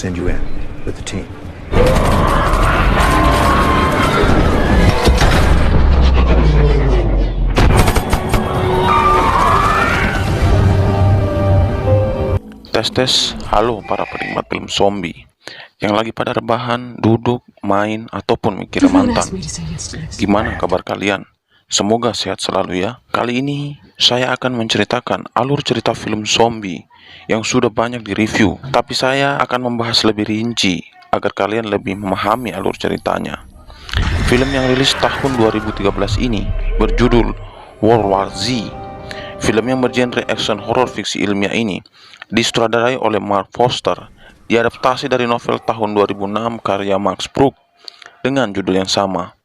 send you in with the team. Tes, halo para penikmat film zombie yang lagi pada rebahan, duduk, main, ataupun mikir mantan. Gimana kabar kalian? Semoga sehat selalu ya. Kali ini saya akan menceritakan alur cerita film zombie yang sudah banyak direview, tapi saya akan membahas lebih rinci agar kalian lebih memahami alur ceritanya. Film yang rilis tahun 2013 ini berjudul World War Z. Film yang bergenre action horror fiksi ilmiah ini disutradarai oleh Mark Foster, diadaptasi dari novel tahun 2006 karya Max Brooks dengan judul yang sama,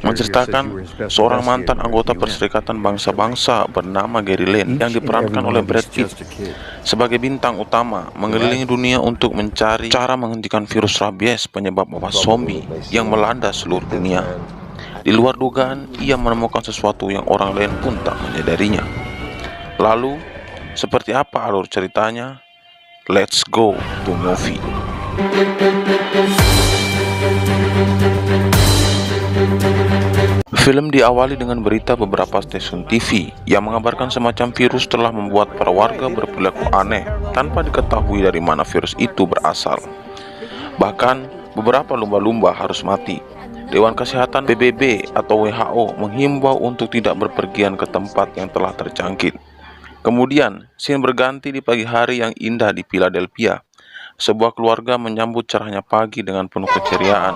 menceritakan seorang mantan anggota Perserikatan Bangsa-Bangsa bernama Gary Lane yang diperankan oleh Brad Pitt sebagai bintang utama mengelilingi dunia untuk mencari cara menghentikan virus rabies penyebab wabah zombie yang melanda seluruh dunia. Di luar dugaan, ia menemukan sesuatu yang orang lain pun tak menyadarinya. Lalu, seperti apa alur ceritanya? Let's go to movie. Film diawali dengan berita beberapa stasiun TV yang mengabarkan semacam virus telah membuat para warga berperilaku aneh tanpa diketahui dari mana virus itu berasal. Bahkan, beberapa lumba-lumba harus mati. Dewan Kesehatan PBB atau WHO menghimbau untuk tidak berpergian ke tempat yang telah terjangkit. Kemudian, scene berganti di pagi hari yang indah di Philadelphia. Sebuah keluarga menyambut cerahnya pagi dengan penuh keceriaan.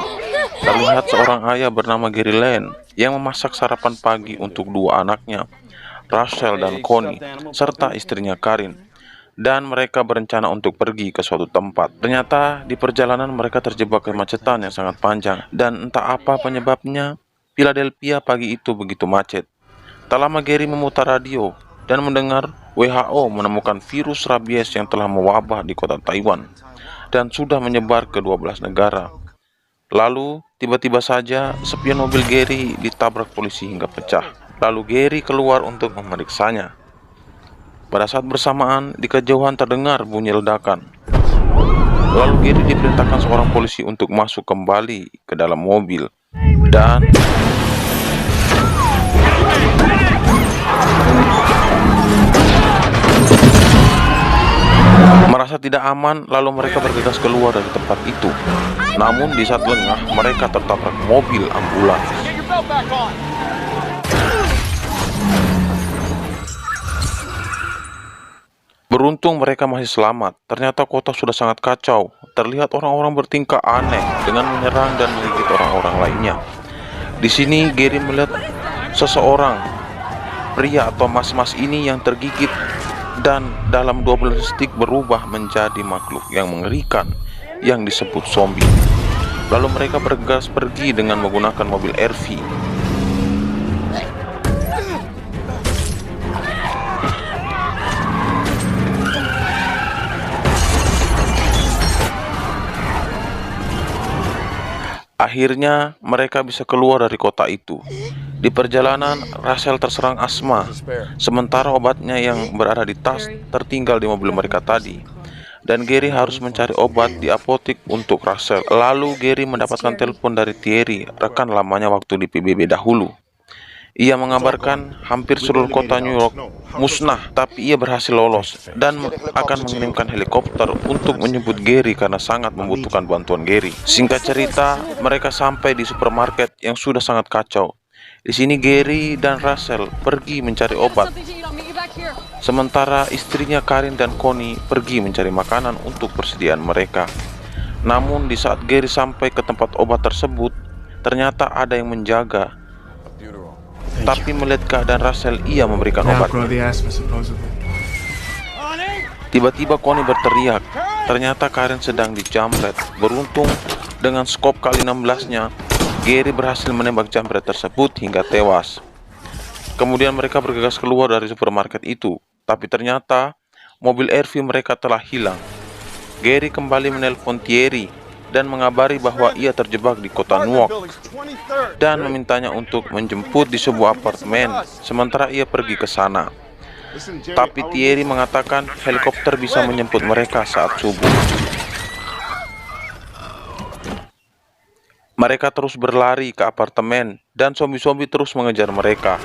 Terlihat seorang ayah bernama Gary Lane yang memasak sarapan pagi untuk dua anaknya, Rachel dan Connie, serta istrinya Karin. Dan mereka berencana untuk pergi ke suatu tempat. Ternyata di perjalanan mereka terjebak kemacetan yang sangat panjang. Dan entah apa penyebabnya, Philadelphia pagi itu begitu macet. Tak lama Gary memutar radio dan mendengar WHO menemukan virus rabies yang telah mewabah di kota Taiwan dan sudah menyebar ke 12 negara. Lalu, tiba-tiba saja spion mobil Gary ditabrak polisi hingga pecah. Lalu Gary keluar untuk memeriksanya. Pada saat bersamaan, di kejauhan terdengar bunyi ledakan. Lalu Gary diperintahkan seorang polisi untuk masuk kembali ke dalam mobil dan merasa tidak aman, lalu mereka bergegas keluar dari tempat itu. Namun di saat lengah, mereka tertabrak mobil ambulans. Beruntung mereka masih selamat. Ternyata kota sudah sangat kacau. Terlihat orang-orang bertingkah aneh dengan menyerang dan menggigit orang-orang lainnya. Di sini Gary melihat seseorang pria atau mas-mas ini yang tergigit dan dalam 12 detik berubah menjadi makhluk yang mengerikan yang disebut zombie. Lalu mereka bergegas pergi dengan menggunakan mobil RV. Akhirnya mereka bisa keluar dari kota itu. Di perjalanan, Rachel terserang asma, sementara obatnya yang berada di tas tertinggal di mobil mereka tadi. Dan Gary harus mencari obat di apotik untuk Rachel. Lalu Gary mendapatkan telepon dari Thierry, rekan lamanya waktu di PBB dahulu. Ia mengabarkan hampir seluruh kota New York musnah, tapi ia berhasil lolos dan akan mengirimkan helikopter untuk menjemput Gary karena sangat membutuhkan bantuan Gary. Singkat cerita, mereka sampai di supermarket yang sudah sangat kacau. Di sini Gary dan Rachel pergi mencari obat, sementara istrinya Karin dan Connie pergi mencari makanan untuk persediaan mereka. Namun di saat Gary sampai ke tempat obat tersebut, ternyata ada yang menjaga. Tapi melihat keadaan Rachel, ia memberikan obat. Tiba-tiba Connie berteriak. Ternyata Karin sedang dijamret. Beruntung dengan skop kali 16-nya, Gary berhasil menembak jamret tersebut hingga tewas. Kemudian mereka bergegas keluar dari supermarket itu. Tapi ternyata mobil RV mereka telah hilang. Gary kembali menelpon Thierry dan mengabari bahwa ia terjebak di kota Newark dan memintanya untuk menjemput di sebuah apartemen sementara ia pergi ke sana. Tapi Thierry mengatakan helikopter bisa menjemput mereka saat subuh. Mereka terus berlari ke apartemen dan zombie-zombie terus mengejar mereka.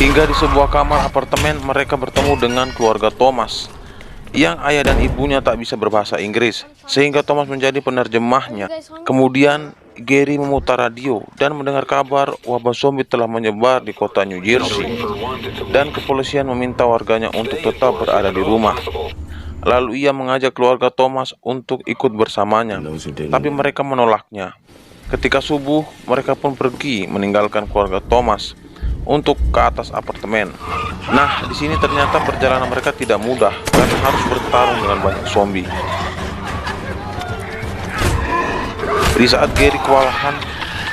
Hingga di sebuah kamar apartemen mereka bertemu dengan keluarga Thomas, yang ayah dan ibunya tak bisa berbahasa Inggris, sehingga Thomas menjadi penerjemahnya. Kemudian Gary memutar radio dan mendengar kabar wabah zombie telah menyebar di kota New Jersey, dan kepolisian meminta warganya untuk tetap berada di rumah. Lalu ia mengajak keluarga Thomas untuk ikut bersamanya, tapi mereka menolaknya. Ketika subuh, mereka pun pergi meninggalkan keluarga Thomas untuk ke atas apartemen. Nah, di sini ternyata perjalanan mereka tidak mudah karena harus bertarung dengan banyak zombie. Di saat Gary kewalahan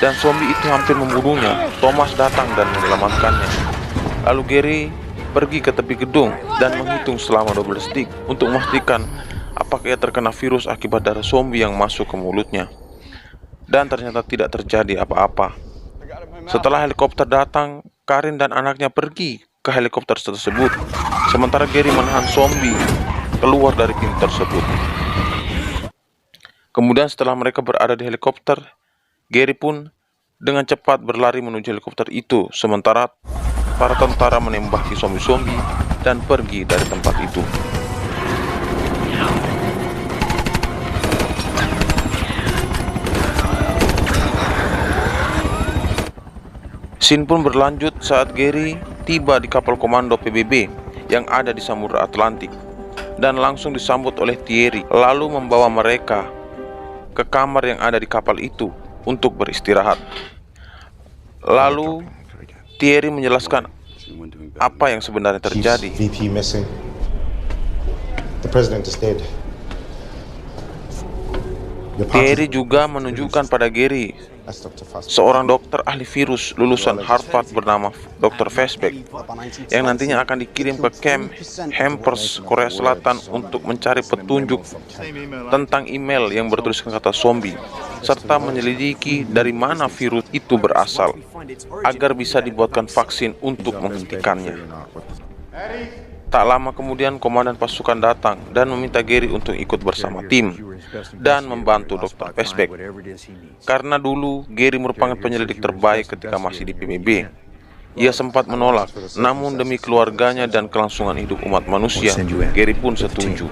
dan zombie itu hampir membunuhnya, Thomas datang dan menyelamatkannya. Lalu Gary pergi ke tepi gedung dan menghitung selama 12 detik untuk memastikan apakah ia terkena virus akibat darah zombie yang masuk ke mulutnya. Dan ternyata tidak terjadi apa-apa. Setelah helikopter datang, Karin dan anaknya pergi ke helikopter tersebut, sementara Gary menahan zombie keluar dari pintu tersebut. Kemudian setelah mereka berada di helikopter, Gary pun dengan cepat berlari menuju helikopter itu, sementara para tentara menembaki zombie-zombie dan pergi dari tempat itu. Scene pun berlanjut saat Gary tiba di kapal komando PBB yang ada di Samudra Atlantik dan langsung disambut oleh Thierry, lalu membawa mereka ke kamar yang ada di kapal itu untuk beristirahat. Lalu Thierry menjelaskan apa yang sebenarnya terjadi. VP missing. The president is dead. Thierry juga menunjukkan pada Gary seorang dokter ahli virus lulusan Harvard bernama Dr. Fashbeck yang nantinya akan dikirim ke camp Hampers, Korea Selatan untuk mencari petunjuk tentang email yang bertuliskan kata zombie serta menyelidiki dari mana virus itu berasal agar bisa dibuatkan vaksin untuk menghentikannya. Tak lama kemudian komandan pasukan datang dan meminta Gary untuk ikut bersama tim dan membantu Dr. Fashbeck. Karena dulu Gary merupakan penyelidik terbaik ketika masih di PBB. Ia sempat menolak, namun demi keluarganya dan kelangsungan hidup umat manusia, Gary pun setuju.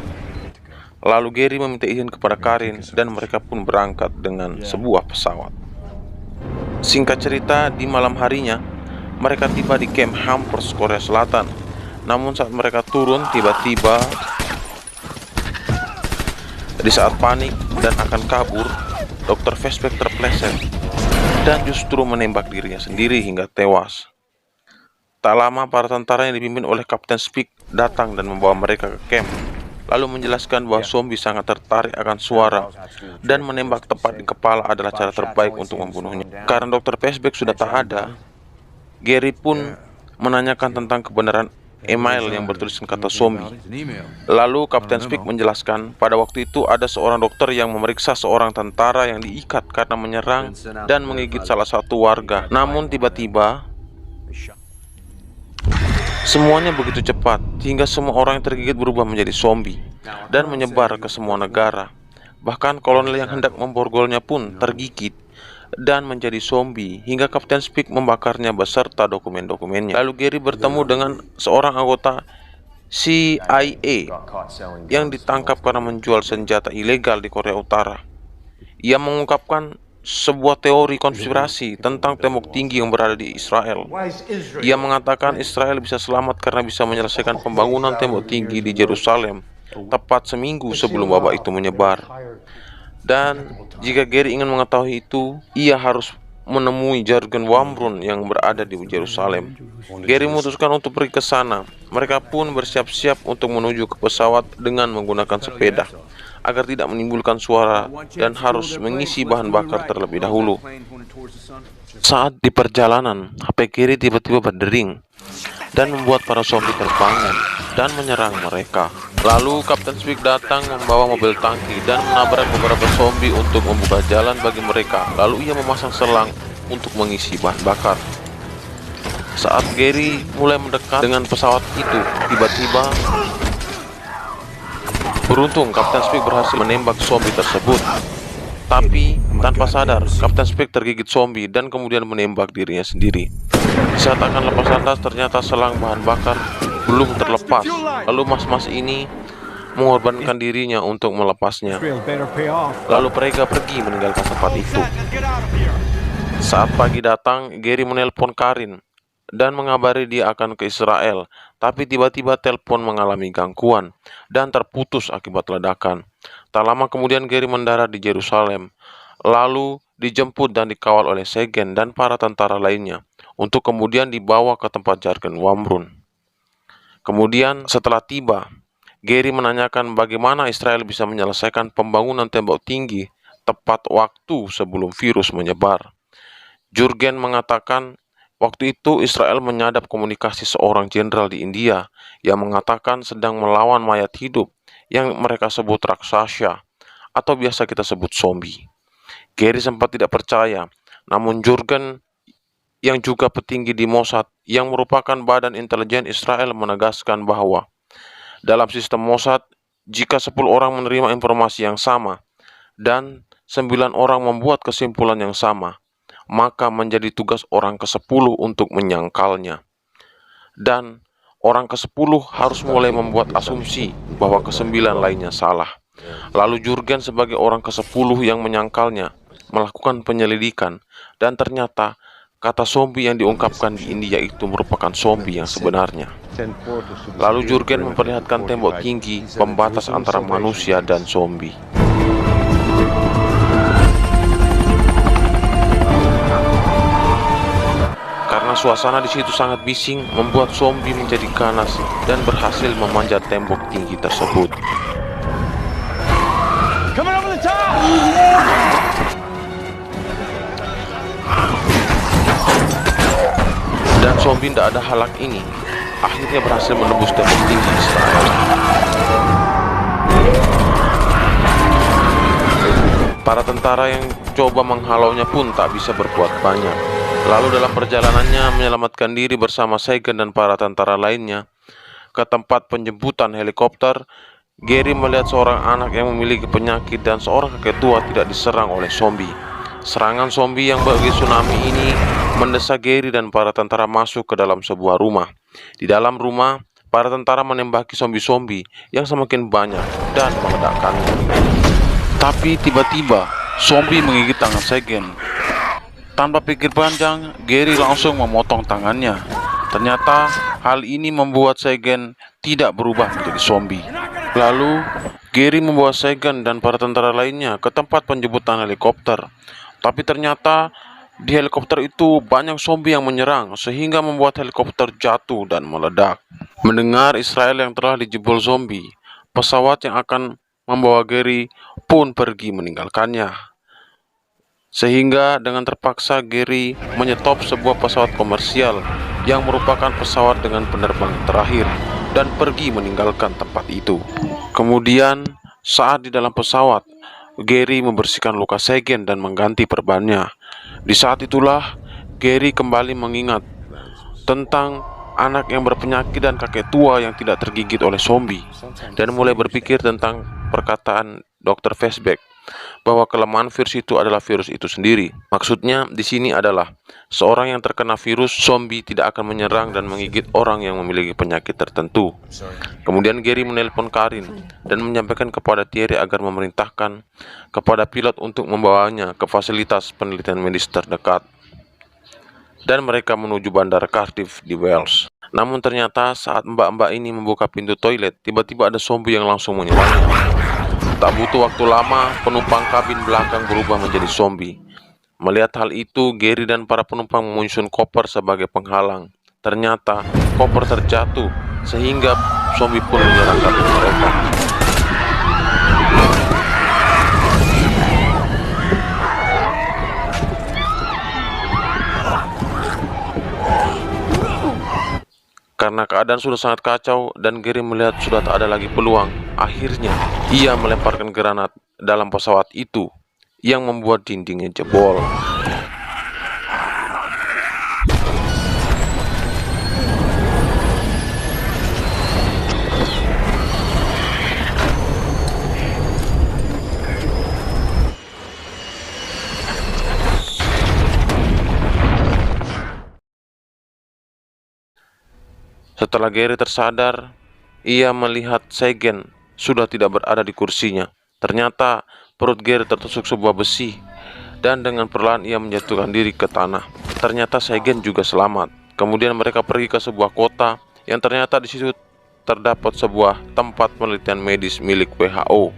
Lalu Gary meminta izin kepada Karin dan mereka pun berangkat dengan sebuah pesawat. Singkat cerita, di malam harinya mereka tiba di camp Hampers, Korea Selatan. Namun saat mereka turun, tiba-tiba di saat panik dan akan kabur, Dr. Fashbeck terpleset dan justru menembak dirinya sendiri hingga tewas. Tak lama para tentara yang dipimpin oleh Kapten Speak datang dan membawa mereka ke camp, lalu menjelaskan bahwa zombie sangat tertarik akan suara dan menembak tepat di kepala adalah cara terbaik untuk membunuhnya. Karena Dr. Fashbeck sudah tak ada, Gary pun menanyakan tentang kebenaran email yang bertuliskan kata zombie. Lalu Kapten Speak menjelaskan pada waktu itu ada seorang dokter yang memeriksa seorang tentara yang diikat karena menyerang dan menggigit salah satu warga. Namun tiba-tiba semuanya begitu cepat hingga semua orang yang tergigit berubah menjadi zombie dan menyebar ke semua negara. Bahkan kolonel yang hendak memborgolnya pun tergigit dan menjadi zombie hingga Kapten Speak membakarnya beserta dokumen-dokumennya. Lalu Gary bertemu dengan seorang anggota CIA yang ditangkap karena menjual senjata ilegal di Korea Utara. Ia mengungkapkan sebuah teori konspirasi tentang tembok tinggi yang berada di Israel. Ia mengatakan Israel bisa selamat karena bisa menyelesaikan pembangunan tembok tinggi di Yerusalem tepat seminggu sebelum wabah itu menyebar. Dan jika Gary ingin mengetahui itu, ia harus menemui jargon Wamrun yang berada di Yerusalem. Gary memutuskan untuk pergi ke sana. Mereka pun bersiap-siap untuk menuju ke pesawat dengan menggunakan sepeda agar tidak menimbulkan suara dan harus mengisi bahan bakar terlebih dahulu. Saat di perjalanan, HP Gary tiba-tiba berdering dan membuat para zombie terbangun dan menyerang mereka. Lalu Kapten Speak datang membawa mobil tangki dan menabrak beberapa zombie untuk membuka jalan bagi mereka. Lalu ia memasang selang untuk mengisi bahan bakar. Saat Gary mulai mendekat dengan pesawat itu, tiba-tiba beruntung Kapten Speak berhasil menembak zombie tersebut. Tapi tanpa sadar, Kapten Speak tergigit zombie dan kemudian menembak dirinya sendiri. Saat akan lepas landas, ternyata selang bahan bakar belum terlepas. Lalu mas-mas ini mengorbankan dirinya untuk melepasnya. Lalu mereka pergi meninggalkan tempat itu. Saat pagi datang, Gary menelpon Karin dan mengabari dia akan ke Israel. Tapi tiba-tiba telepon mengalami gangguan dan terputus akibat ledakan. Tak lama kemudian Gary mendarat di Yerusalem, lalu dijemput dan dikawal oleh Segen dan para tentara lainnya untuk kemudian dibawa ke tempat jargon Wamrun. Kemudian setelah tiba, Gary menanyakan bagaimana Israel bisa menyelesaikan pembangunan tembok tinggi tepat waktu sebelum virus menyebar. Jurgen mengatakan waktu itu Israel menyadap komunikasi seorang jenderal di India yang mengatakan sedang melawan mayat hidup yang mereka sebut raksasa atau biasa kita sebut zombie. Gary sempat tidak percaya, namun Jurgen yang juga petinggi di Mossad yang merupakan badan intelijen Israel menegaskan bahwa dalam sistem Mossad, jika 10 orang menerima informasi yang sama dan 9 orang membuat kesimpulan yang sama, maka menjadi tugas orang ke-10 untuk menyangkalnya. Dan orang ke-10 harus mulai membuat asumsi bahwa ke-9 lainnya salah. Lalu Jurgen sebagai orang ke-10 yang menyangkalnya melakukan penyelidikan, dan ternyata kata zombie yang diungkapkan di India itu merupakan zombie yang sebenarnya. Lalu Jurgen memperlihatkan tembok tinggi pembatas antara manusia dan zombie. Karena suasana di situ sangat bising, membuat zombie menjadi ganas dan berhasil memanjat tembok tinggi tersebut. Dan zombie tidak ada halang ini, akhirnya berhasil menembus tembok tinggi Israel. Para tentara yang coba menghalaunya pun tak bisa berbuat banyak. Lalu dalam perjalanannya menyelamatkan diri bersama Segen dan para tentara lainnya ke tempat penjemputan helikopter, Gary melihat seorang anak yang memiliki penyakit dan seorang kakek tua tidak diserang oleh zombie. Serangan zombie yang bagi tsunami ini mendesak Gary dan para tentara masuk ke dalam sebuah rumah. Di dalam rumah, para tentara menembaki zombie-zombie yang semakin banyak dan meledakkannya. Tapi tiba-tiba zombie menggigit tangan Segen. Tanpa pikir panjang, Gary langsung memotong tangannya. Ternyata hal ini membuat Segen tidak berubah menjadi zombie. Lalu Gary membawa Segen dan para tentara lainnya ke tempat penjemputan helikopter. Tapi ternyata di helikopter itu banyak zombie yang menyerang sehingga membuat helikopter jatuh dan meledak. Mendengar Israel yang telah dijebol zombie, pesawat yang akan membawa Gary pun pergi meninggalkannya. Sehingga dengan terpaksa Gary menyetop sebuah pesawat komersial yang merupakan pesawat dengan penerbangan terakhir dan pergi meninggalkan tempat itu. Kemudian saat di dalam pesawat, Gary membersihkan luka Segen dan mengganti perbannya. Di saat itulah Gary kembali mengingat tentang anak yang berpenyakit dan kakek tua yang tidak tergigit oleh zombie, dan mulai berpikir tentang perkataan Dr. Feshbeck bahwa kelemahan virus itu adalah virus itu sendiri. Maksudnya di sini adalah seorang yang terkena virus zombie tidak akan menyerang dan menggigit orang yang memiliki penyakit tertentu. Kemudian Gary menelpon Karin dan menyampaikan kepada Thierry agar memerintahkan kepada pilot untuk membawanya ke fasilitas penelitian medis terdekat. Dan mereka menuju bandara Cardiff di Wales. Namun ternyata saat mbak-mbak ini membuka pintu toilet, tiba-tiba ada zombie yang langsung menyerangnya. Tak butuh waktu lama, penumpang kabin belakang berubah menjadi zombie. Melihat hal itu, Gary dan para penumpang menyusun koper sebagai penghalang. Ternyata koper terjatuh, sehingga zombie pun menyerang kabin mereka. Karena keadaan sudah sangat kacau dan Gary melihat sudah tak ada lagi peluang, akhirnya ia melemparkan granat dalam pesawat itu yang membuat dindingnya jebol. Setelah Gary tersadar, ia melihat Segen sudah tidak berada di kursinya. Ternyata perut Gary tertusuk sebuah besi, dan dengan perlahan ia menjatuhkan diri ke tanah. Ternyata Segen juga selamat. Kemudian mereka pergi ke sebuah kota yang ternyata di situ terdapat sebuah tempat penelitian medis milik WHO.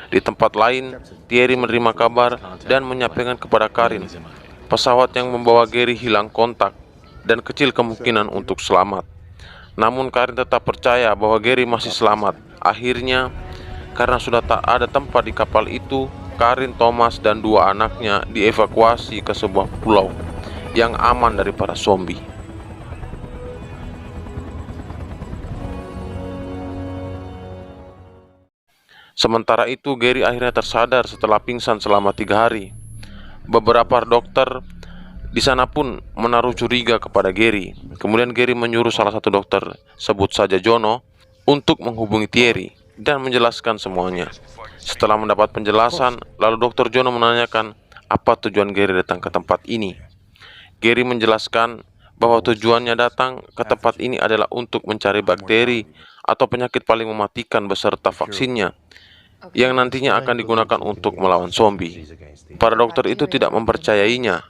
Di tempat lain, Thierry menerima kabar dan menyampaikan kepada Karin pesawat yang membawa Gary hilang kontak dan kecil kemungkinan untuk selamat. Namun Karin tetap percaya bahwa Gary masih selamat. Akhirnya, karena sudah tak ada tempat di kapal itu, Karin, Thomas, dan dua anaknya dievakuasi ke sebuah pulau yang aman dari para zombie. Sementara itu, Gary akhirnya tersadar setelah pingsan selama 3 hari. Beberapa dokter di sana pun menaruh curiga kepada Gary. Kemudian Gary menyuruh salah satu dokter, sebut saja Jono, untuk menghubungi Thierry dan menjelaskan semuanya. Setelah mendapat penjelasan, lalu dokter Jono menanyakan apa tujuan Gary datang ke tempat ini. Gary menjelaskan bahwa tujuannya datang ke tempat ini adalah untuk mencari bakteri atau penyakit paling mematikan beserta vaksinnya yang nantinya akan digunakan untuk melawan zombie. Para dokter itu tidak mempercayainya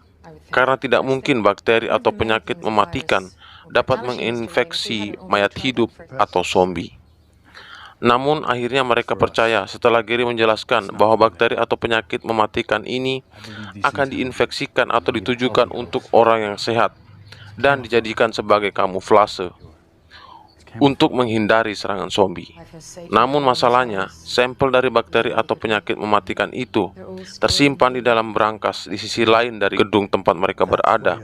karena tidak mungkin bakteri atau penyakit mematikan dapat menginfeksi mayat hidup atau zombie. Namun akhirnya mereka percaya setelah Gary menjelaskan bahwa bakteri atau penyakit mematikan ini akan diinfeksikan atau ditujukan untuk orang yang sehat dan dijadikan sebagai kamuflase untuk menghindari serangan zombie. Namun masalahnya, sampel dari bakteri atau penyakit mematikan itu tersimpan di dalam brankas di sisi lain dari gedung tempat mereka berada,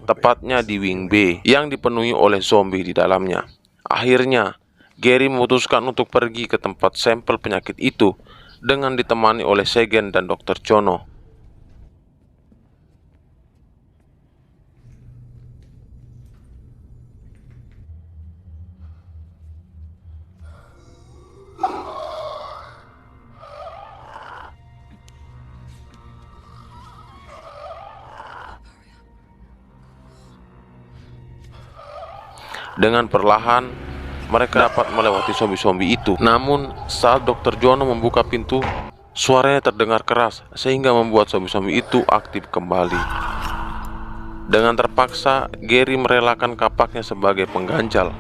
tepatnya di Wing B yang dipenuhi oleh zombie di dalamnya. Akhirnya, Gary memutuskan untuk pergi ke tempat sampel penyakit itu dengan ditemani oleh Segen dan Dr. Jono. Dengan perlahan, mereka dapat melewati zombie-zombie itu. Namun, saat Dr. Jono membuka pintu, suaranya terdengar keras sehingga membuat zombie-zombie itu aktif kembali. Dengan terpaksa, Gary merelakan kapaknya sebagai pengganjal.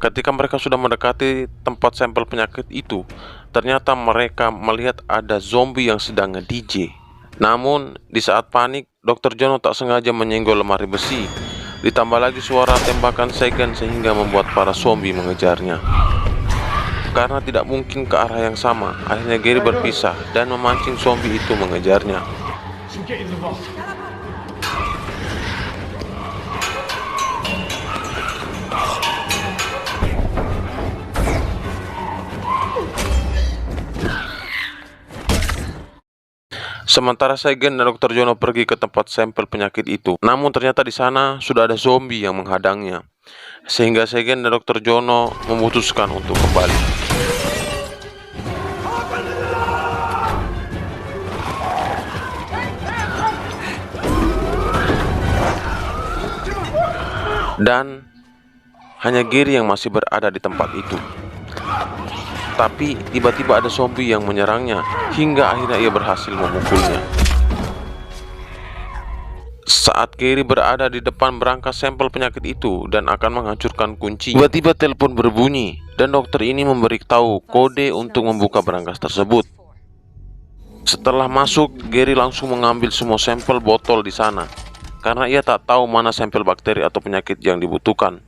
Ketika mereka sudah mendekati tempat sampel penyakit itu, ternyata mereka melihat ada zombie yang sedang nge-DJ. Namun, di saat panik, Dr. Jono tak sengaja menyenggol lemari besi. Ditambah lagi suara tembakan Segen sehingga membuat para zombie mengejarnya. Karena tidak mungkin ke arah yang sama, akhirnya Gary berpisah dan memancing zombie itu mengejarnya. Sementara Segen dan Dr. Jono pergi ke tempat sampel penyakit itu. Namun ternyata di sana sudah ada zombie yang menghadangnya. Sehingga Segen dan Dr. Jono memutuskan untuk kembali. Dan hanya Gary yang masih berada di tempat itu. Tapi tiba-tiba ada zombie yang menyerangnya hingga akhirnya ia berhasil memukulnya. Saat Gary berada di depan berangkas sampel penyakit itu dan akan menghancurkan kunci, tiba-tiba telepon berbunyi dan dokter ini memberitahu kode untuk membuka berangkas tersebut. Setelah masuk, Gary langsung mengambil semua sampel botol di sana karena ia tak tahu mana sampel bakteri atau penyakit yang dibutuhkan.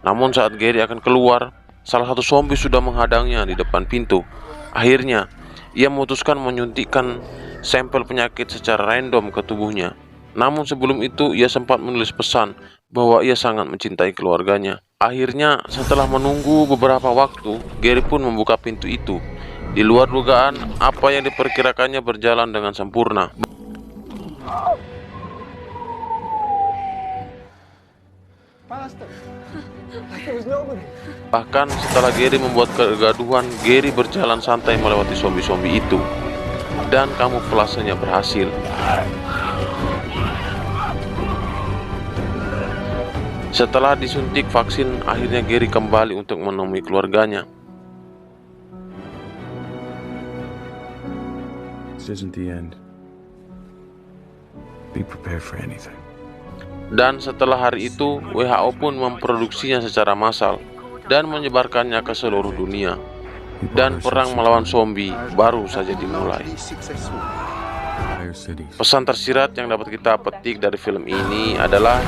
Namun saat Gary akan keluar, salah satu zombie sudah menghadangnya di depan pintu. Akhirnya, ia memutuskan menyuntikkan sampel penyakit secara random ke tubuhnya. Namun sebelum itu, ia sempat menulis pesan bahwa ia sangat mencintai keluarganya. Akhirnya, setelah menunggu beberapa waktu, Gary pun membuka pintu itu. Di luar dugaan, apa yang diperkirakannya berjalan dengan sempurna. Bahkan setelah Gary membuat kegaduhan, Gary berjalan santai melewati zombie-zombie itu dan kamuflasenya berhasil. Setelah disuntik vaksin, akhirnya Gary kembali untuk menemui keluarganya. This isn't the end. Be prepared for anything. Dan setelah hari itu, WHO pun memproduksinya secara massal dan menyebarkannya ke seluruh dunia. Dan perang melawan zombie baru saja dimulai. Pesan tersirat yang dapat kita petik dari film ini adalah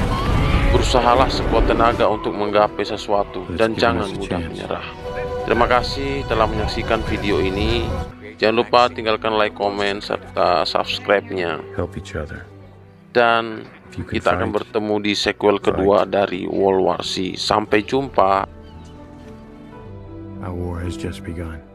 berusahalah sekuat tenaga untuk menggapai sesuatu dan jangan mudah menyerah. Terima kasih telah menyaksikan video ini. Jangan lupa tinggalkan like, komen, serta subscribe-nya. Help each other. Dan kita akan bertemu di sequel kedua dari World War C. Sampai jumpa. Our war has just begun.